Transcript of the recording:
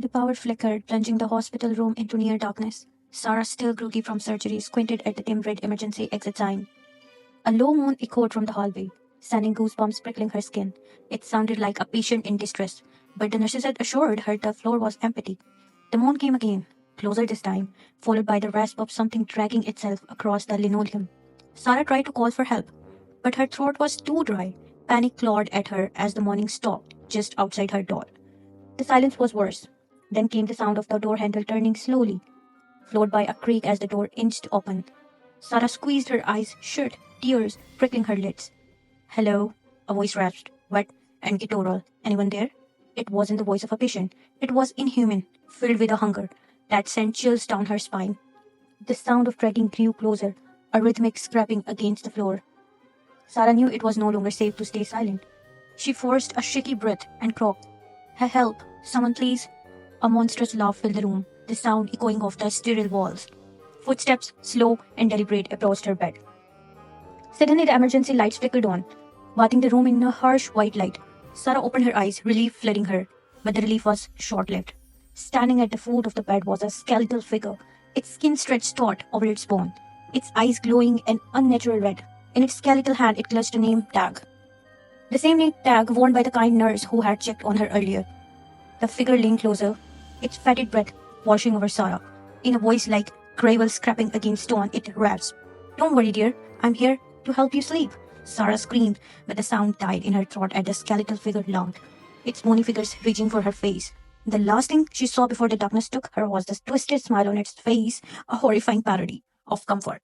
The power flickered, plunging the hospital room into near darkness. Sarah, still groggy from surgery, squinted at the dim red emergency exit sign. A low moan echoed from the hallway, sending goosebumps prickling her skin. It sounded like a patient in distress, but the nurses had assured her the floor was empty. The moan came again, closer this time, followed by the rasp of something dragging itself across the linoleum. Sarah tried to call for help, but her throat was too dry. Panic clawed at her as the moaning stopped just outside her door. The silence was worse. Then came the sound of the door handle turning slowly, followed by a creak as the door inched open. Sarah squeezed her eyes shut, tears prickling her lids. "Hello," a voice rasped, wet and guttural. "Anyone there?" It wasn't the voice of a patient. It was inhuman, filled with a hunger that sent chills down her spine. The sound of dragging grew closer, a rhythmic scraping against the floor. Sarah knew it was no longer safe to stay silent. She forced a shaky breath and croaked, "Help! Someone please!" A monstrous laugh filled the room, the sound echoing off the sterile walls. Footsteps, slow and deliberate, approached her bed. Suddenly the emergency lights flickered on, bathing the room in a harsh white light. Sarah opened her eyes, relief flooding her, but the relief was short-lived. Standing at the foot of the bed was a skeletal figure, its skin stretched taut over its bone, its eyes glowing an unnatural red. In its skeletal hand it clutched a name tag. The same name tag worn by the kind nurse who had checked on her earlier. The figure leaned closer, its fetid breath washing over Sarah. In a voice like gravel scraping against stone, it rasped, "Don't worry, dear. I'm here to help you sleep." Sarah screamed, but the sound died in her throat as the skeletal figure lunged, its bony fingers reaching for her face. The last thing she saw before the darkness took her was the twisted smile on its face, a horrifying parody of comfort.